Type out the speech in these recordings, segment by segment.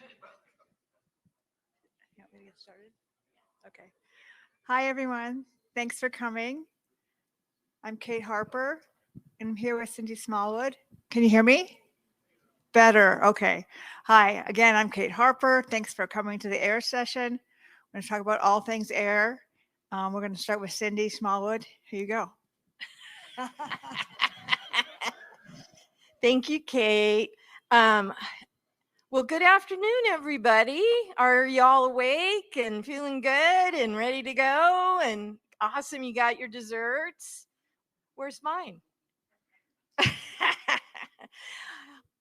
You want me to get started? Okay. Hi, everyone. Thanks for coming. I'm Kate Harper, and I'm here with Cindy Smallwood. Can you hear me? Better. Okay. Hi. Again, I'm Kate Harper. Thanks for coming to the air session. We're going to talk about all things air. We're going to start with Cindy Smallwood. Here you go. Thank you, Kate. Well, good afternoon, everybody. Are y'all awake and feeling good and ready to go? And awesome, you got your desserts. Where's mine?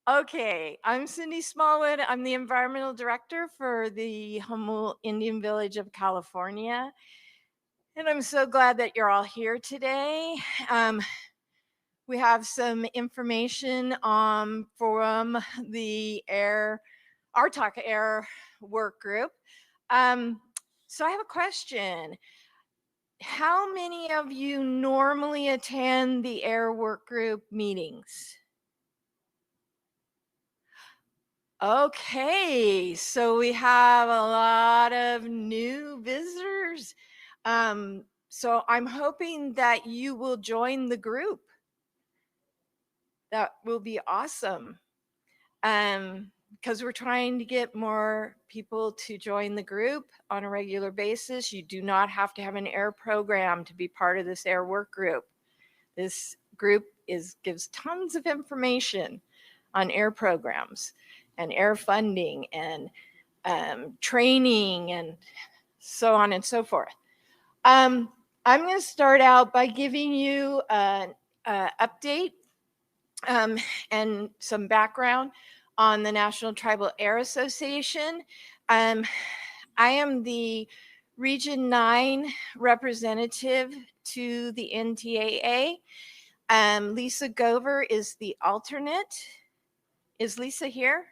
Okay, I'm Cindy Smallwood. I'm the environmental director for the Hamline Indian Village of California. And I'm so glad that you're all here today. We have some information from the RTOC Air Workgroup. So I have a question. How many of you normally attend the Air Workgroup meetings? Okay, so we have a lot of new visitors. So I'm hoping that you will join the group. That will be awesome. Because we're trying to get more people to join the group on a regular basis. You do not have to have an air program to be part of this air work group. This group gives tons of information on air programs and air funding and training and so on and so forth. I'm going to start out by giving you an update and some background on the National Tribal Air Association. I am the Region 9 representative to the NTAA. Lisa Gover is the alternate. Is Lisa here?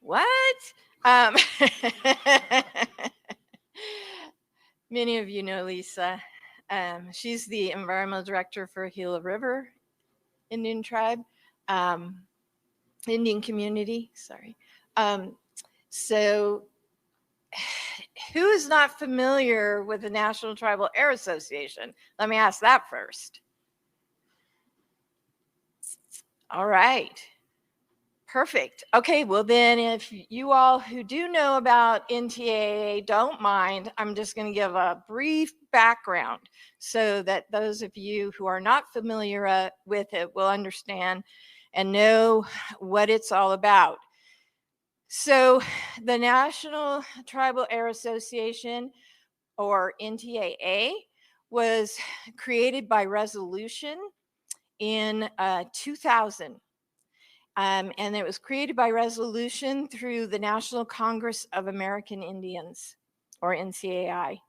What? Many of you know Lisa. She's the environmental director for Gila River Indian tribe, Indian community, sorry. So who is not familiar with the National Tribal Air Association? Let me ask that first. All right. Perfect. Okay, well then if you all who do know about NTAA don't mind, I'm just going to give a brief background so that those of you who are not familiar with it will understand and know what it's all about. So the National Tribal Air Association, or NTAA, was created by resolution in 2000. And it was created by resolution through the National Congress of American Indians, or NCAI.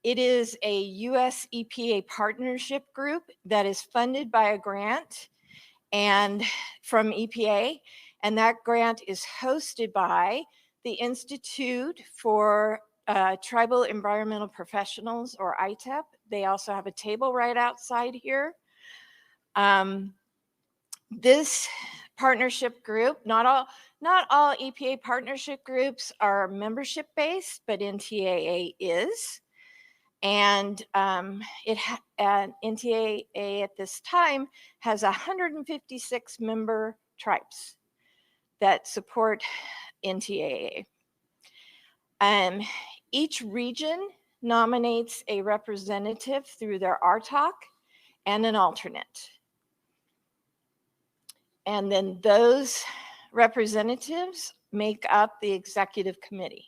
It is a US EPA partnership group that is funded by a grant and from EPA, and that grant is hosted by the Institute for Tribal Environmental Professionals, or ITEP. They also have a table right outside here. This partnership group, not all EPA partnership groups are membership based, but NTAA is. And NTAA at this time has 156 member tribes that support NTAA. Each region nominates a representative through their RTOC and an alternate. And then those representatives make up the executive committee.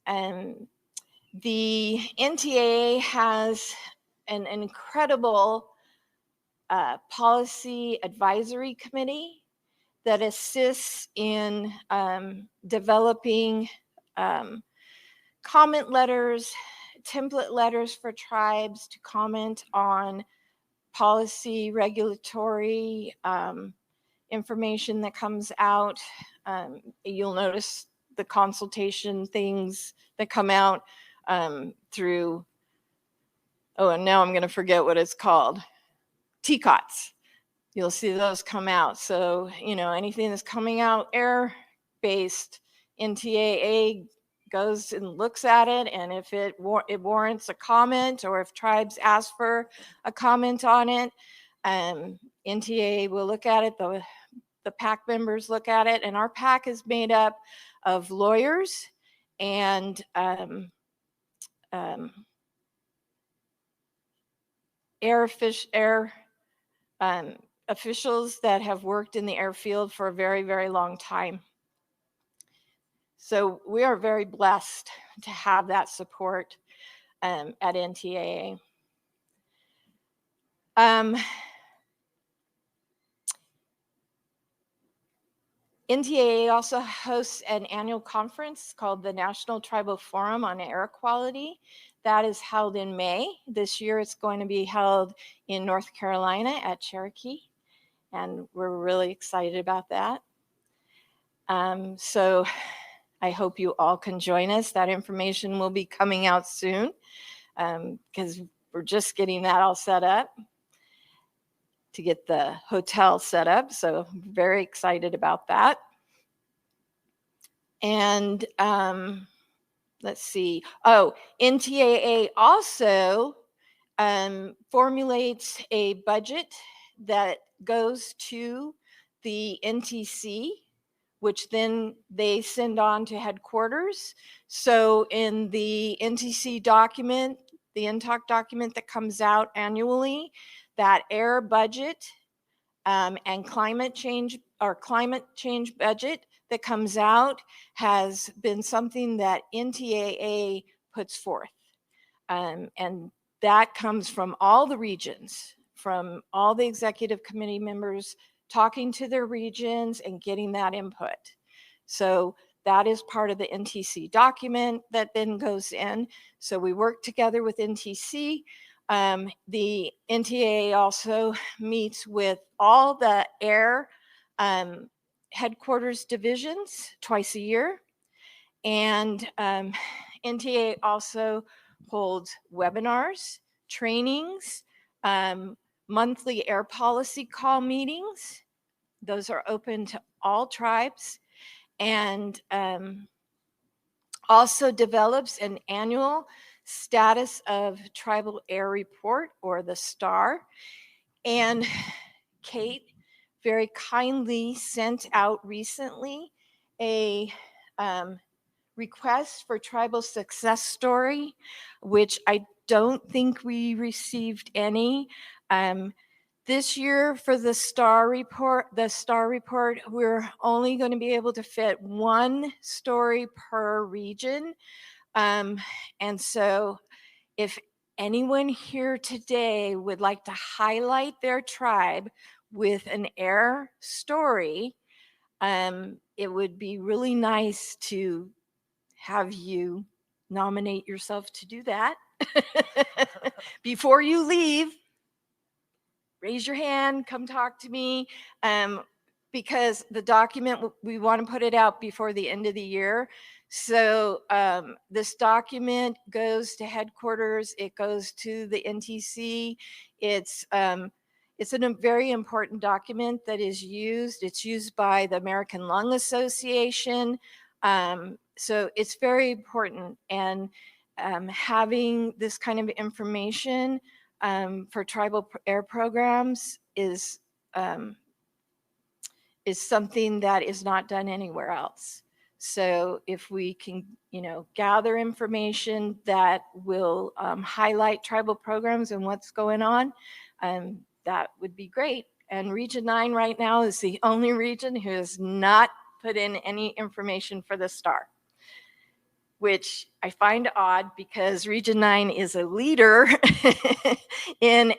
And the NTAA has an incredible policy advisory committee that assists in developing comment letters, template letters for tribes to comment on policy, regulatory information that comes out. You'll notice the consultation things that come out through, oh, and now I'm going to forget what it's called, TCOTS. you'll see those come out. So, you know, anything that's coming out air-based, NTAA goes and looks at it, and if it warrants a comment, or if tribes ask for a comment on it, NTAA will look at it, the PAC members look at it, and our PAC is made up of lawyers and air officials that have worked in the airfield for a very, very long time. So we are very blessed to have that support at NTAA. NTAA also hosts an annual conference called the National Tribal Forum on Air Quality. That is held in May. This year it's going to be held in North Carolina at Cherokee, and we're really excited about that. So I hope you all can join us. That information will be coming out soon, because we're just getting that all set up to get the hotel set up. So very excited about that. And let's see. Oh, NTAA also formulates a budget that goes to the NTC, which then they send on to headquarters. So in the NTC document, the NTOC document that comes out annually, that air budget and climate change budget that comes out has been something that NTAA puts forth. And that comes from all the regions, from all the executive committee members talking to their regions and getting that input. So that is part of the NTC document that then goes in. So we work together with NTC. The NTAA also meets with all the air headquarters divisions twice a year. And NTAA also holds webinars, trainings, monthly air policy call meetings. Those are open to all tribes, and also develops an annual status of tribal air report, or the STAR. And Kate very kindly sent out recently a request for tribal success story, which I don't think we received any. This year for the STAR report, we're only going to be able to fit one story per region. And so if anyone here today would like to highlight their tribe with an air story, it would be really nice to have you nominate yourself to do that. Before you leave, raise your hand, come talk to me, because the document, we want to put it out before the end of the year. So this document goes to headquarters, it goes to the NTC. It's a very important document that is used. It's used by the American Lung Association. So it's very important, and having this kind of information for tribal air programs is something that is not done anywhere else. So if we can, gather information that will highlight tribal programs and what's going on, that would be great. And Region 9 right now is the only region who has not put in any information for the STAR, which I find odd because Region 9 is a leader in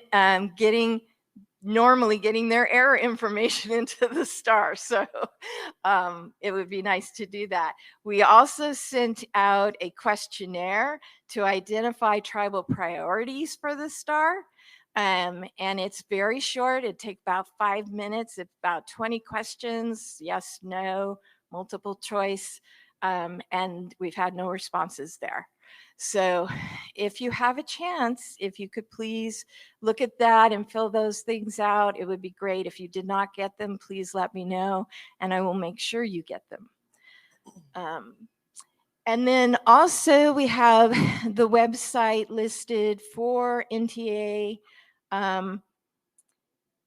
normally getting their air information into the STAR. So it would be nice to do that. We also sent out a questionnaire to identify tribal priorities for the STAR. And it's very short. It takes about 5 minutes. It's about 20 questions, yes, no, multiple choice. And we've had no responses there. So if you have a chance, if you could please look at that and fill those things out, it would be great. If you did not get them, please let me know and I will make sure you get them. And then also we have the website listed for NTA.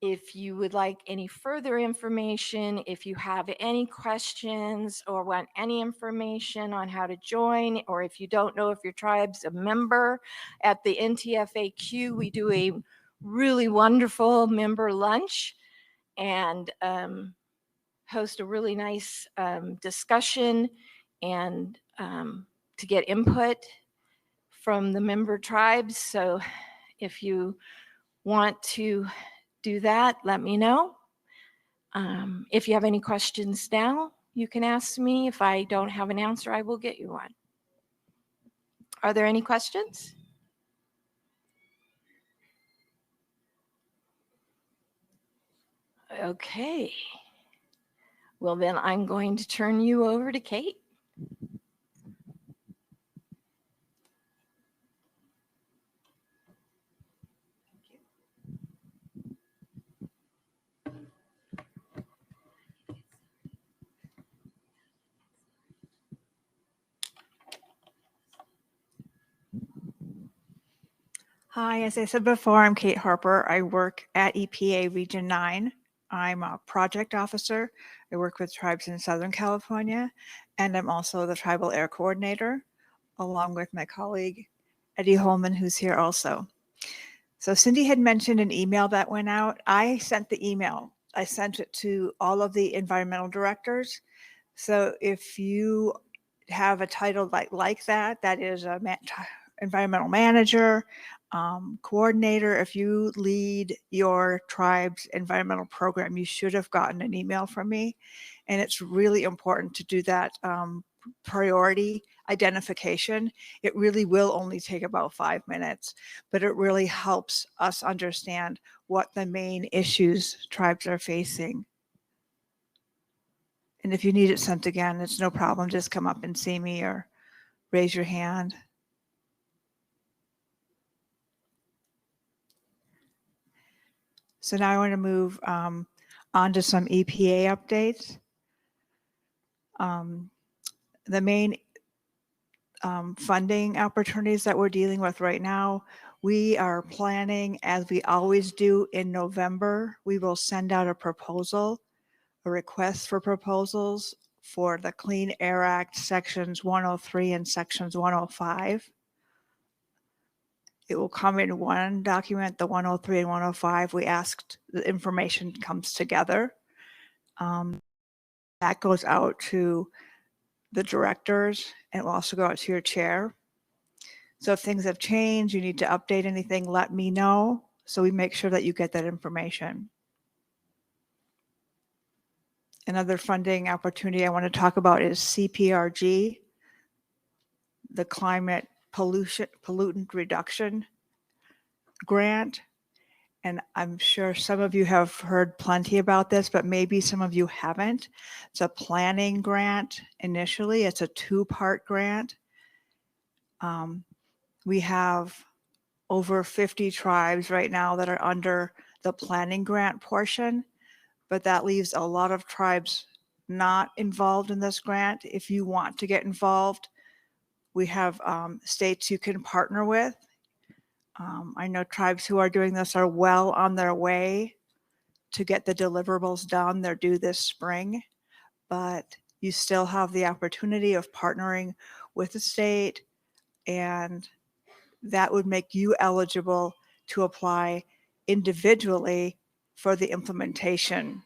If you would like any further information, if you have any questions or want any information on how to join, or if you don't know if your tribe's a member, at the NTFAQ, we do a really wonderful member lunch and host a really nice discussion and to get input from the member tribes. So if you want to do that, let me know. If you have any questions now, you can ask me. If I don't have an answer, I will get you one. Are there any questions? Okay. Well, then I'm going to turn you over to Kate. Hi, as I said before, I'm Kate Harper. I work at EPA Region 9. I'm a project officer. I work with tribes in Southern California, and I'm also the tribal air coordinator, along with my colleague, Eddie Holman, who's here also. So Cindy had mentioned an email that went out. I sent the email. I sent it to all of the environmental directors. So if you have a title like that, that is a environmental manager, coordinator, if you lead your tribe's environmental program, you should have gotten an email from me. And it's really important to do that priority identification. It really will only take about 5 minutes, but it really helps us understand what the main issues tribes are facing. And if you need it sent again, it's no problem. Just come up and see me or raise your hand. So now I want to move on to some EPA updates. The main funding opportunities that we're dealing with right now, we are planning, as we always do in November, we will send out a proposal, a request for proposals for the Clean Air Act sections 103 and sections 105. It will come in one document, the 103 and 105. We asked the information comes together. That goes out to the directors and it will also go out to your chair. So if things have changed, you need to update anything, let me know. So we make sure that you get that information. Another funding opportunity I want to talk about is CPRG, the Climate Pollutant Reduction Grant. And I'm sure some of you have heard plenty about this, but maybe some of you haven't. It's a planning grant initially. It's a 2-part grant. We have over 50 tribes right now that are under the planning grant portion, but that leaves a lot of tribes not involved in this grant. If you want to get involved, we have states you can partner with. I know tribes who are doing this are well on their way to get the deliverables done. They're due this spring, but you still have the opportunity of partnering with the state, and that would make you eligible to apply individually for the implementation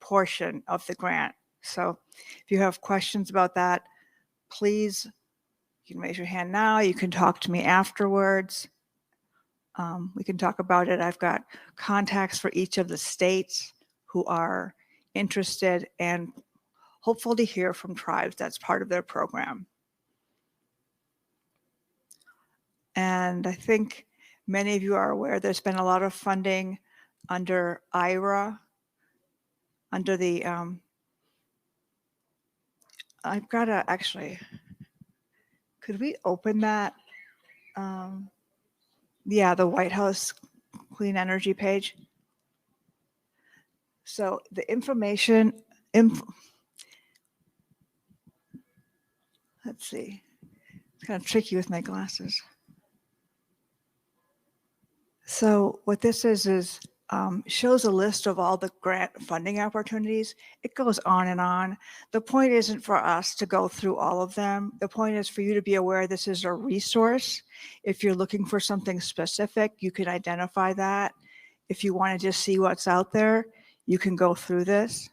portion of the grant. So if you have questions about that, please, you can raise your hand now. You can talk to me afterwards. We can talk about it. I've got contacts for each of the states who are interested and hopeful to hear from tribes. That's part of their program. And I think many of you are aware there's been a lot of funding under IRA, under the, I've got to actually, Could we open that? Yeah, the White House Clean Energy page. So the information, let's see, it's kind of tricky with my glasses. So what this is shows a list of all the grant funding opportunities. It goes on and on. The point isn't for us to go through all of them. The point is for you to be aware this is a resource. If you're looking for something specific, you can identify that. If you want to just see what's out there, you can go through this.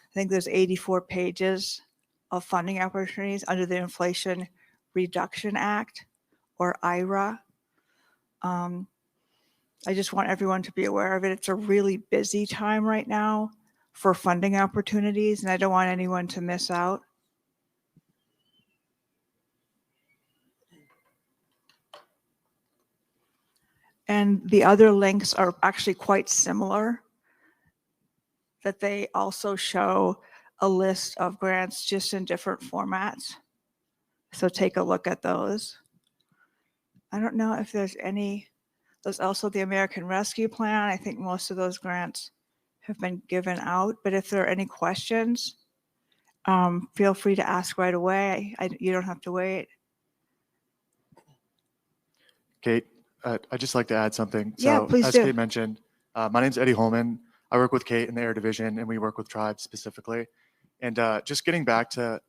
I think there's 84 pages of funding opportunities under the Inflation Reduction Act, or IRA. I just want everyone to be aware of it. It's a really busy time right now for funding opportunities, and I don't want anyone to miss out. And the other links are actually quite similar, that they also show a list of grants just in different formats. So take a look at those. I don't know if there's any. There's also the American Rescue Plan. I think most of those grants have been given out, but if there are any questions, feel free to ask right away. You don't have to wait. Kate, I'd just like to add something. Yeah, please as do. Kate mentioned, my name's Eddie Holman. I work with Kate in the Air Division, and we work with tribes specifically. And just getting back to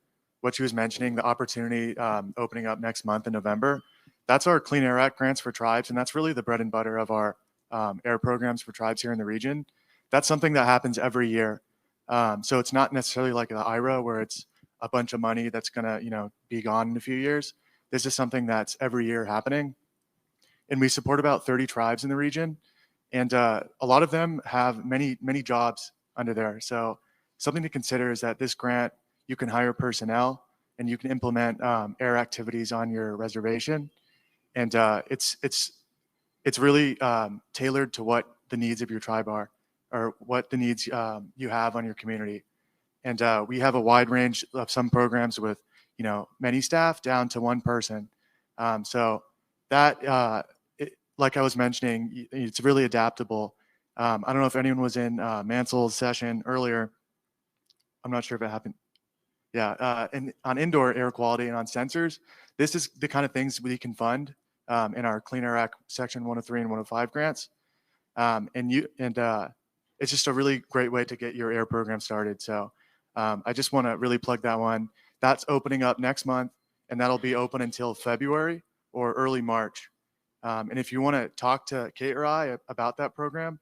what she was mentioning, the opportunity opening up next month in November, that's our Clean Air Act grants for tribes, and that's really the bread and butter of our air programs for tribes here in the region. That's something that happens every year. So it's not necessarily like the IRA where it's a bunch of money that's gonna, be gone in a few years. This is something that's every year happening. And we support about 30 tribes in the region. And a lot of them have many, many jobs under there. So something to consider is that this grant, you can hire personnel and you can implement air activities on your reservation. And it's really tailored to what the needs of your tribe are, or what the needs you have on your community. And we have a wide range of some programs with, many staff down to one person. So that, like I was mentioning, it's really adaptable. I don't know if anyone was in Mansell's session earlier. I'm not sure if it happened. Yeah, and on indoor air quality and on sensors, this is the kind of things we can fund in our Clean Air Act Section 103 and 105 grants. It's just a really great way to get your air program started. So I just want to really plug that one. That's opening up next month, and that'll be open until February or early March. And if you want to talk to Kate or I about that program,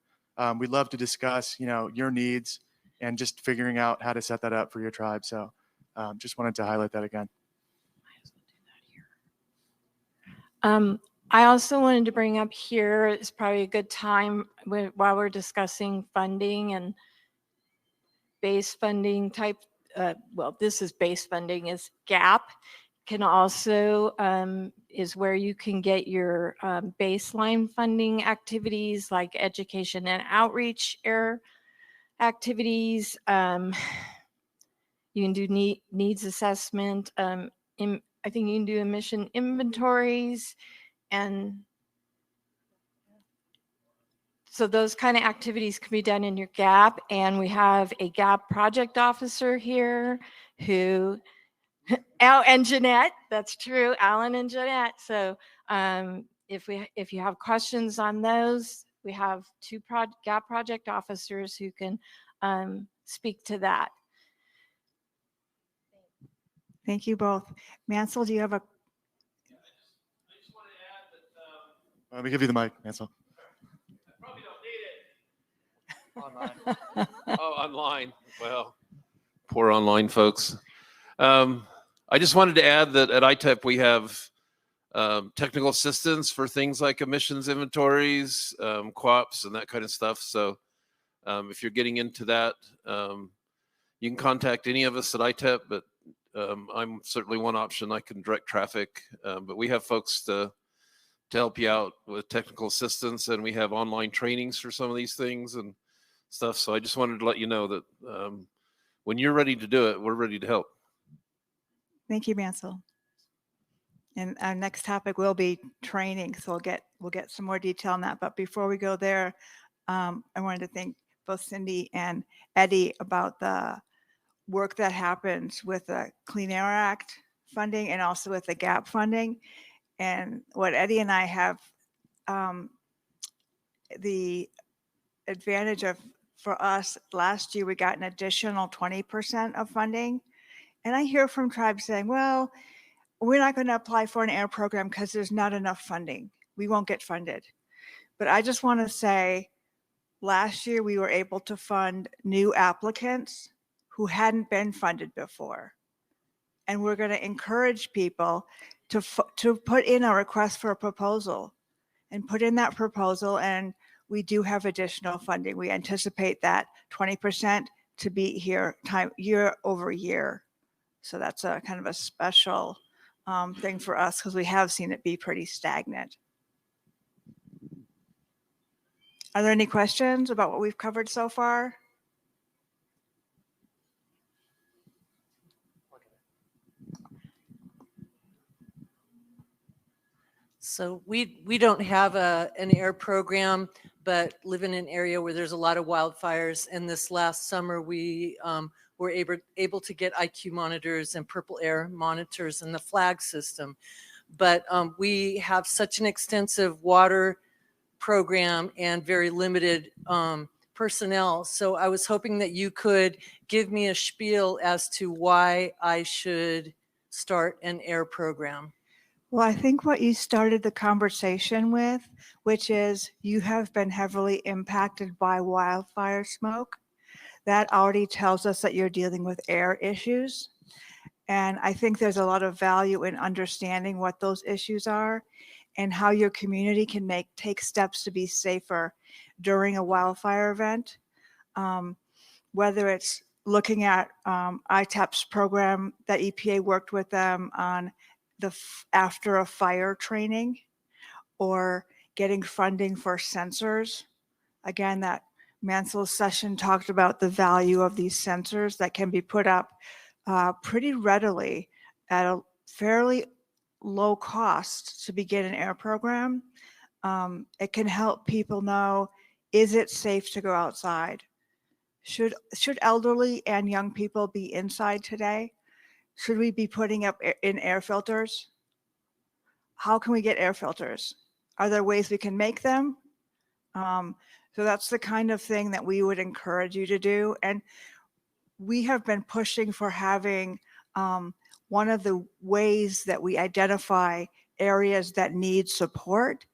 we'd love to discuss, your needs and just figuring out how to set that up for your tribe. So just wanted to highlight that again. I also wanted to bring up here, it's probably a good time while we're discussing funding and base funding type, this is base funding, is GAP. Can also is where you can get your baseline funding activities like education and outreach air activities. You can do needs assessment. I think you can do emission inventories, and so those kind of activities can be done in your GAP. And we have a GAP project officer here who, and Jeanette, that's true, Alan and Jeanette. So if you have questions on those, we have two GAP project officers who can speak to that. Thank you both. Mansell, do you have a? I just want to add that. Let me give you the mic, Mansell. Probably don't need it. Online. Oh, online. Well, poor online folks. I just wanted to add that at ITEP we have technical assistance for things like emissions inventories, co-ops, and that kind of stuff. So if you're getting into that, you can contact any of us at ITEP, but I'm certainly one option. I can direct traffic, but we have folks to help you out with technical assistance, and we have online trainings for some of these things and stuff. So I just wanted to let you know that when you're ready to do it, we're ready to help. Thank you, Mansell. And our next topic will be training, so we'll get some more detail on that. But before we go there, I wanted to thank both Cindy and Eddie about the work that happens with the Clean Air Act funding and also with the GAP funding. And what Eddie and I have the advantage of, for us, last year we got an additional 20% of funding. And I hear from tribes saying, well, we're not going to apply for an air program because there's not enough funding. We won't get funded. But I just want to say, last year we were able to fund new applicants who hadn't been funded before. And we're going to encourage people to put in a request for a proposal and put in that proposal. And we do have additional funding. We anticipate that 20% to be here year over year. So that's a kind of a special thing for us because we have seen it be pretty stagnant. Are there any questions about what we've covered so far? So we don't have an air program, but live in an area where there's a lot of wildfires. And this last summer, we were able to get IQ monitors and purple air monitors in the flag system. But we have such an extensive water program and very limited personnel. So I was hoping that you could give me a spiel as to why I should start an air program. Well, I think what you started the conversation with, which is you have been heavily impacted by wildfire smoke. That already tells us that you're dealing with air issues. And I think there's a lot of value in understanding what those issues are and how your community can take steps to be safer during a wildfire event. Whether it's looking at ITAP's program that EPA worked with them on the after a fire training, or getting funding for sensors. Again, that Mansell's session talked about the value of these sensors that can be put up pretty readily at a fairly low cost to begin an air program. It can help people know, is it safe to go outside? Should elderly and young people be inside today? Should we be putting up in air filters? How can we get air filters? Are there ways we can make them? So that's the kind of thing that we would encourage you to do. And we have been pushing for having one of the ways that we identify areas that need support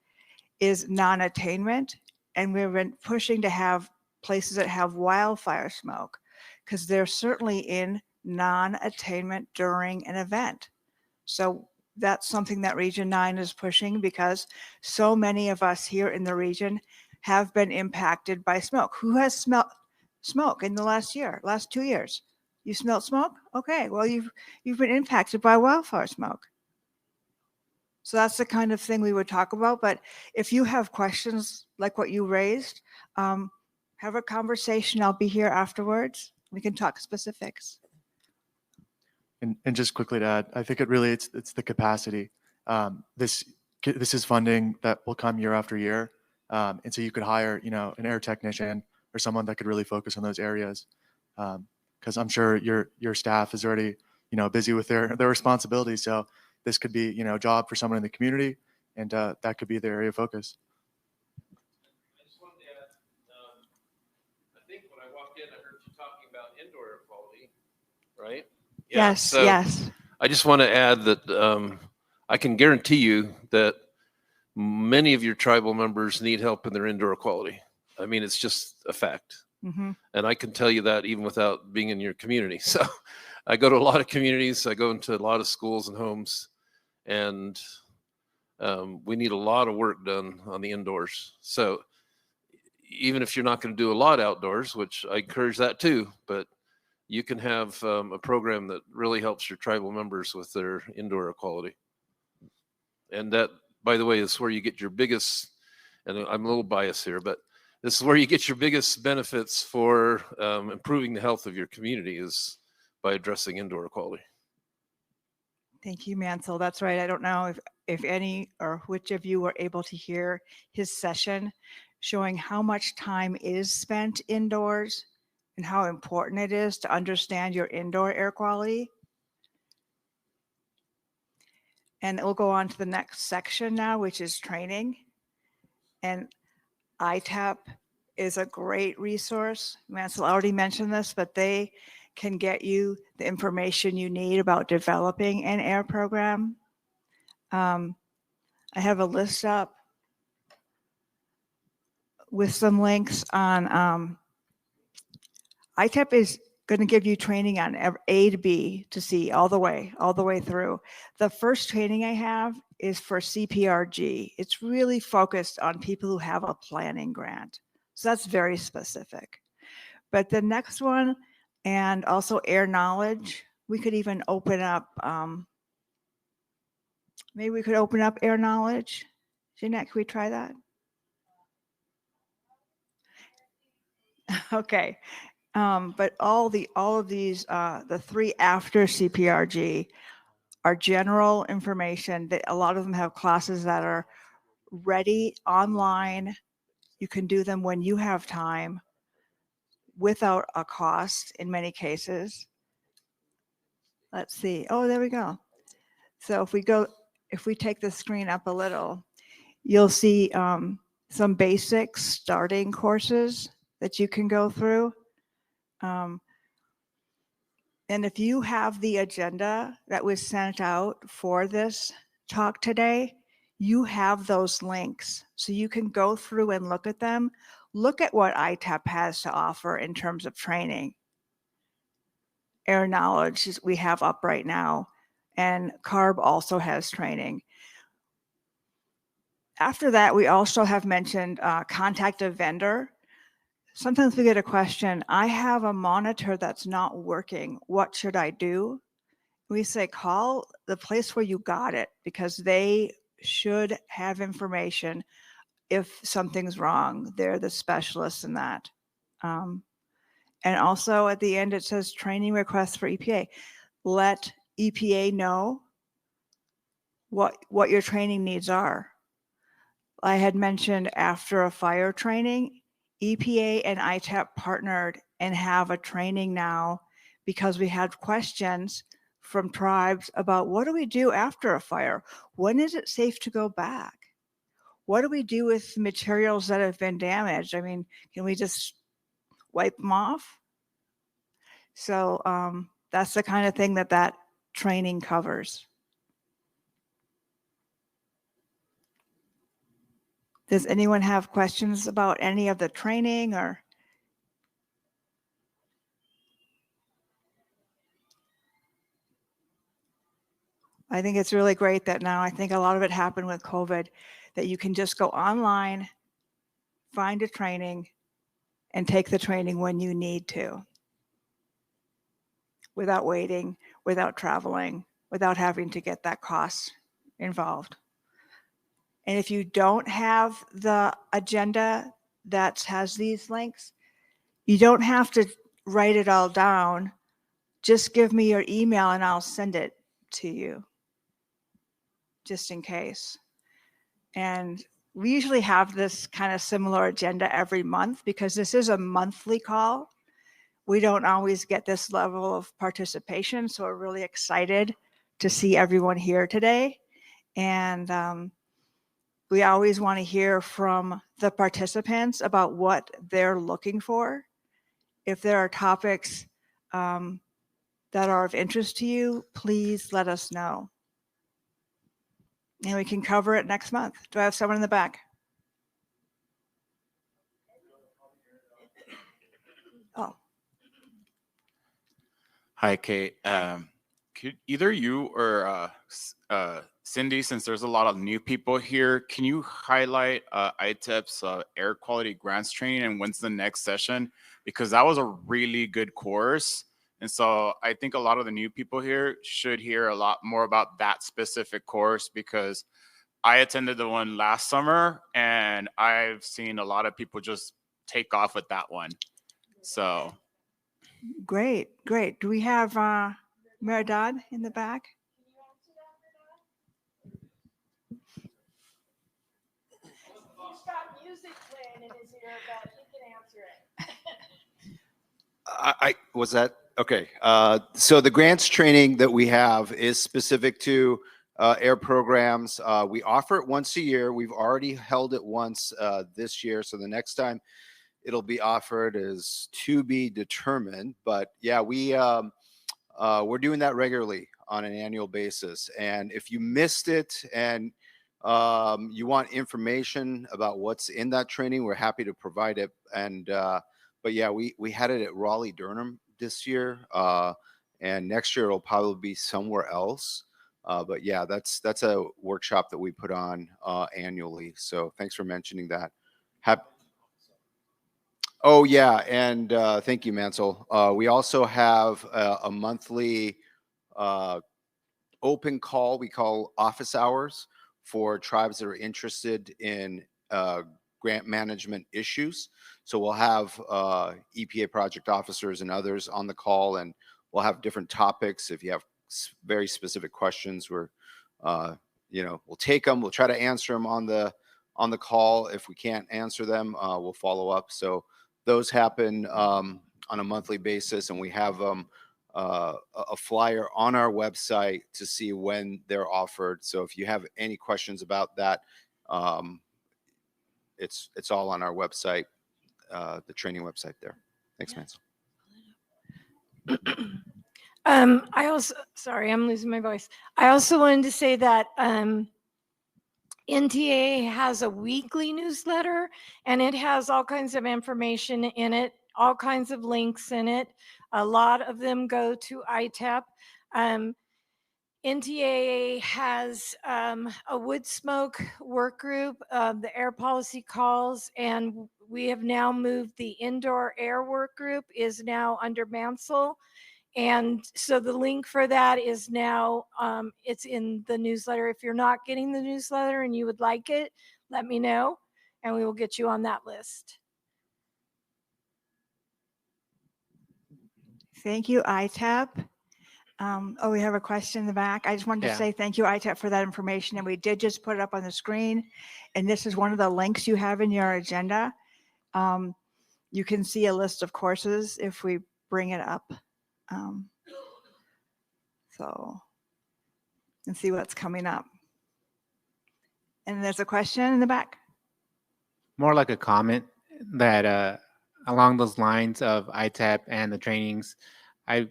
is non-attainment. And we've been pushing to have places that have wildfire smoke, because they're certainly in non-attainment during an event. So that's something that Region 9 is pushing, because so many of us here in the region have been impacted by smoke. Who has smelled smoke in the last 2 years? You smelled smoke? Okay, well, you've been impacted by wildfire smoke. So that's the kind of thing we would talk about. But if you have questions like what you raised, have a conversation. I'll be here afterwards. We can talk specifics. And just quickly to add, I think it's the capacity. This is funding that will come year after year. And so you could hire, an air technician or someone that could really focus on those areas. Because I'm sure your staff is already, busy with their responsibilities. So this could be, a job for someone in the community, and that could be their area of focus. I just wanted to add, I think when I walked in, I heard you talking about indoor air quality, right? Yeah, Yes, so yes. I just want to add that I can guarantee you that many of your tribal members need help in their indoor quality. I mean, it's just a fact. Mm-hmm. And I can tell you that even without being in your community. So I go to a lot of communities. I go into a lot of schools and homes, and we need a lot of work done on the indoors. So even if you're not going to do a lot outdoors, which I encourage that too, but you can have a program that really helps your tribal members with their indoor air quality. And that, by the way, is where you get your biggest, and I'm a little biased here, but this is where you get your biggest benefits for improving the health of your community, is by addressing indoor air quality. Thank you, Mansell. That's right. I don't know if any or which of you were able to hear his session showing how much time is spent indoors and how important it is to understand your indoor air quality. And we'll go on to the next section now, which is training. And ITAP is a great resource. Mansell already mentioned this, but they can get you the information you need about developing an air program. I have a list up with some links on ITAP is going to give you training on A to B to C all the way through. The first training I have is for CPRG. It's really focused on people who have a planning grant. So that's very specific. But the next one, and also air knowledge, we could even open up, maybe we could open up air knowledge. Jeanette, can we try that? Okay. But all of these, the three after CPRG are general information that a lot of them have classes that are ready online. You can do them when you have time without a cost in many cases. Let's see. Oh, there we go. So if we take the screen up a little, you'll see some basic starting courses that you can go through. And if you have the agenda that was sent out for this talk today, you have those links. So you can go through and look at them. Look at what ITAP has to offer in terms of training. Air knowledge we have up right now, and CARB also has training. After that, we also have mentioned contact a vendor. Sometimes we get a question, I have a monitor that's not working. What should I do? We say, call the place where you got it because they should have information if something's wrong. They're the specialists in that. And also at the end, it says training requests for EPA. Let EPA know what your training needs are. I had mentioned after a fire training, EPA and ITAP partnered and have a training now because we had questions from tribes about what do we do after a fire? When is it safe to go back? What do we do with materials that have been damaged? I mean, can we just wipe them off? So that's the kind of thing that training covers. Does anyone have questions about any of the training or? I think it's really great that now, I think a lot of it happened with COVID, that you can just go online, find a training, and take the training when you need to, without waiting, without traveling, without having to get that cost involved. And if you don't have the agenda that has these links, you don't have to write it all down. Just give me your email and I'll send it to you, just in case. And we usually have this kind of similar agenda every month because this is a monthly call. We don't always get this level of participation, so we're really excited to see everyone here today. And we always want to hear from the participants about what they're looking for. If there are topics that are of interest to you, please let us know. And we can cover it next month. Do I have someone in the back? Oh. Hi, Kate. Could either you or Cindy, since there's a lot of new people here, can you highlight ITEP's air quality grants training and when's the next session? Because that was a really good course. And so I think a lot of the new people here should hear a lot more about that specific course because I attended the one last summer and I've seen a lot of people just take off with that one. So. Great. Do we have Meredad in the back? music playing in his ear, but he can answer it. I was that okay. So the grants training that we have is specific to air programs. We offer it once a year. We've already held it once this year. So the next time it'll be offered is to be determined. But yeah, we're doing that regularly on an annual basis. And if you missed it and you want information about what's in that training, we're happy to provide it. And but yeah, we had it at Raleigh Durham this year, and next year it'll probably be somewhere else. But yeah, that's a workshop that we put on annually. So thanks for mentioning that. Oh yeah, and thank you, Mansell. We also have a monthly open call we call office hours for tribes that are interested in grant management issues. So we'll have EPA project officers and others on the call, and we'll have different topics. If you have very specific questions, we'll take them. We'll try to answer them on the call. If we can't answer them, we'll follow up. So those happen on a monthly basis, and we have a flyer on our website to see when they're offered. So if you have any questions about that, it's all on our website, the training website there. Thanks, Mansell. I also, sorry, I'm losing my voice. I also wanted to say that NTA has a weekly newsletter, and it has all kinds of information in it, all kinds of links in it. A lot of them go to ITEP. NTA has a wood smoke work group, the air policy calls, and we have now moved the indoor air work group is now under Mansell. And so the link for that is now, it's in the newsletter. If you're not getting the newsletter and you would like it, let me know, and we will get you on that list. Thank you, ITEP. Oh, we have a question in the back. I just wanted to say thank you, ITEP, for that information. And we did just put it up on the screen. And this is one of the links you have in your agenda. You can see a list of courses if we bring it up. And see what's coming up. And there's a question in the back. More like a comment that along those lines of ITEP and the trainings, I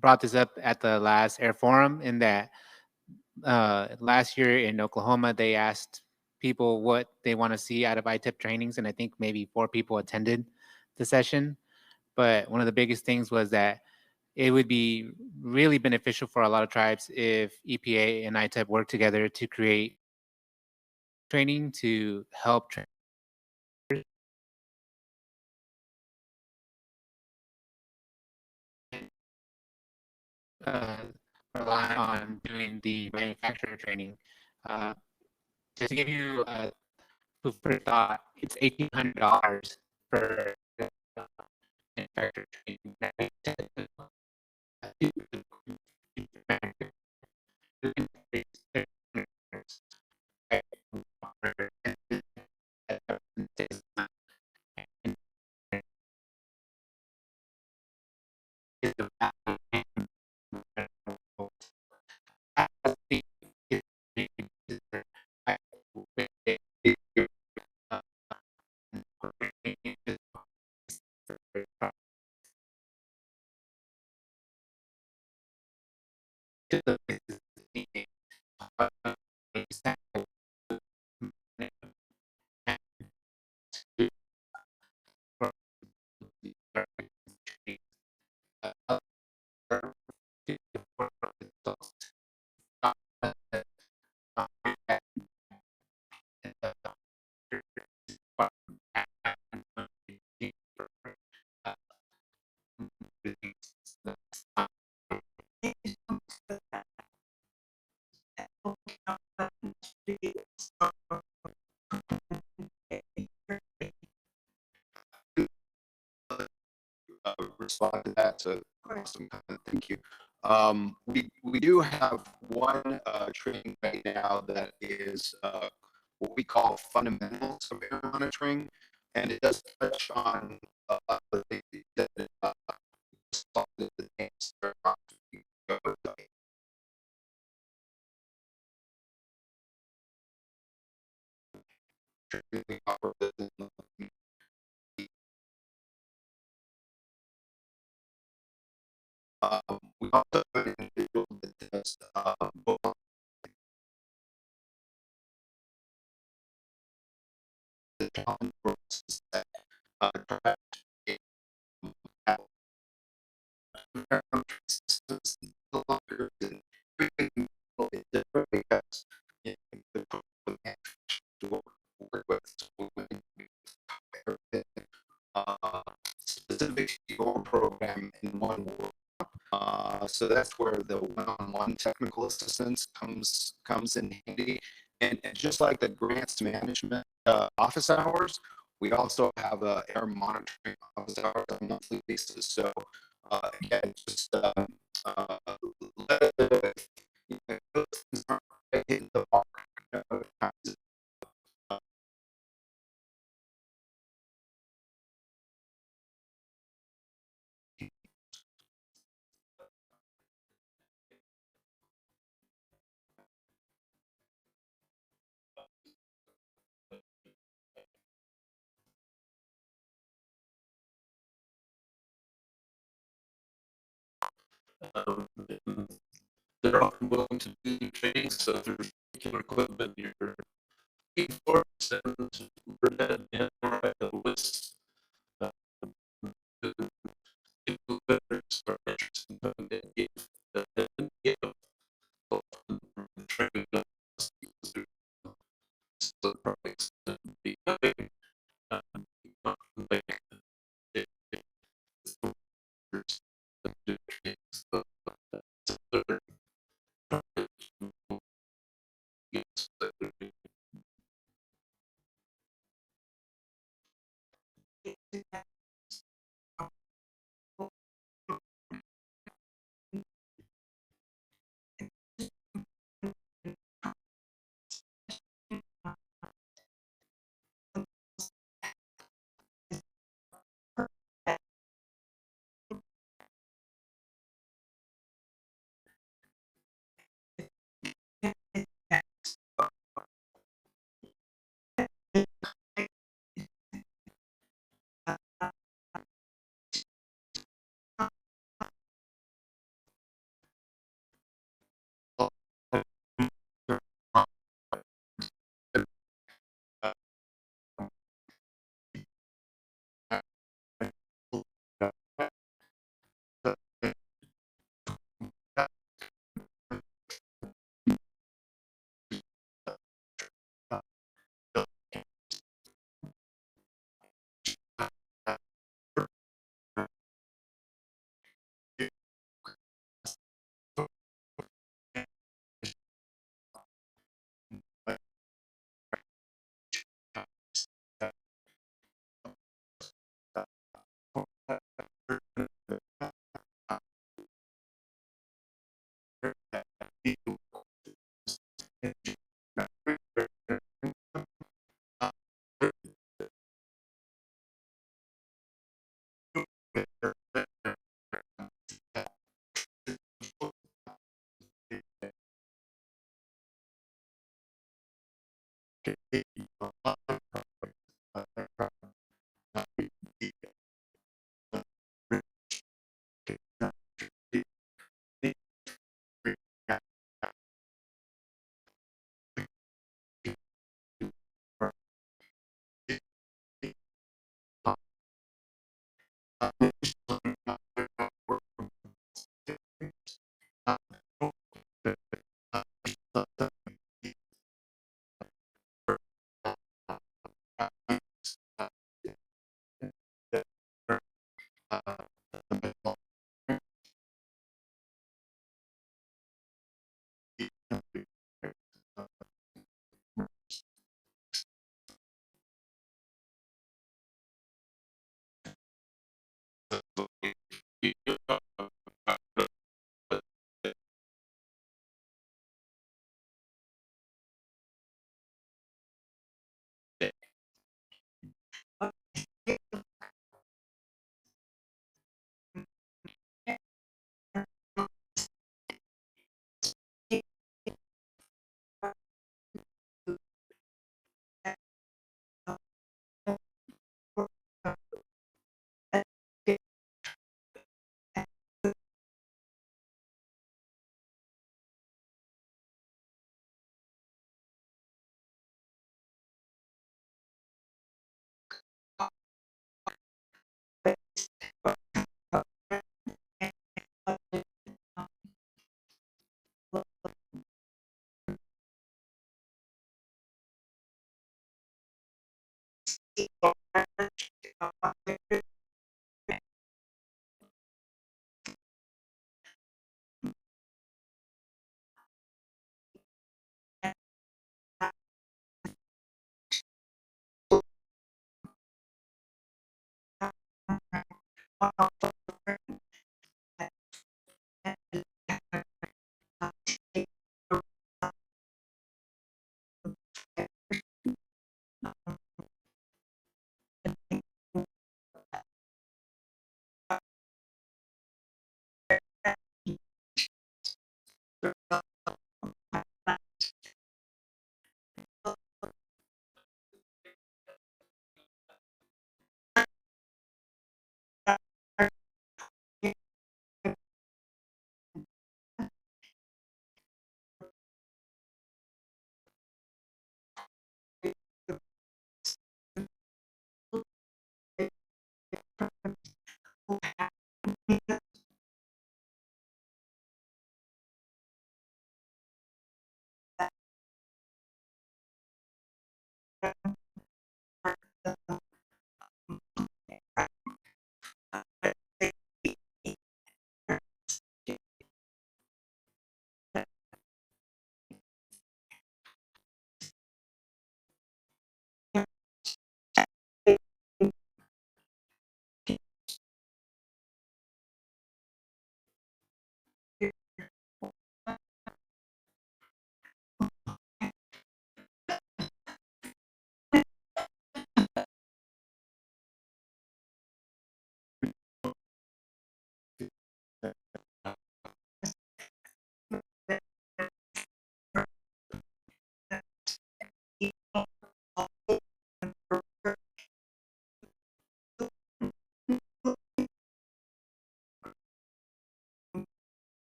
brought this up at the last Air Forum in that last year in Oklahoma, they asked people what they want to see out of ITEP trainings, and I think maybe 4 people attended the session. But one of the biggest things was that it would be really beneficial for a lot of tribes if EPA and ITEP work together to create training to help train. Rely on doing the manufacturer training. Just to give you food for thought, it's $1,800 for manufacturer training. Respond to that. So awesome. Thank you. We do have one training right now that is what we call fundamentals of air monitoring, and it does touch on we also have an individual that does both the challenges that try to have systems no longer than different because the to work with specific to your program in one work. So that's where the one-on-one technical assistance comes in handy. And just like the grants management office hours, we also have a air monitoring office hours on a monthly basis. So again, just let it know if, those things aren't quite hitting the mark. They're often willing to do trainings, so if there's particular equipment you're looking for, send that in or write a list.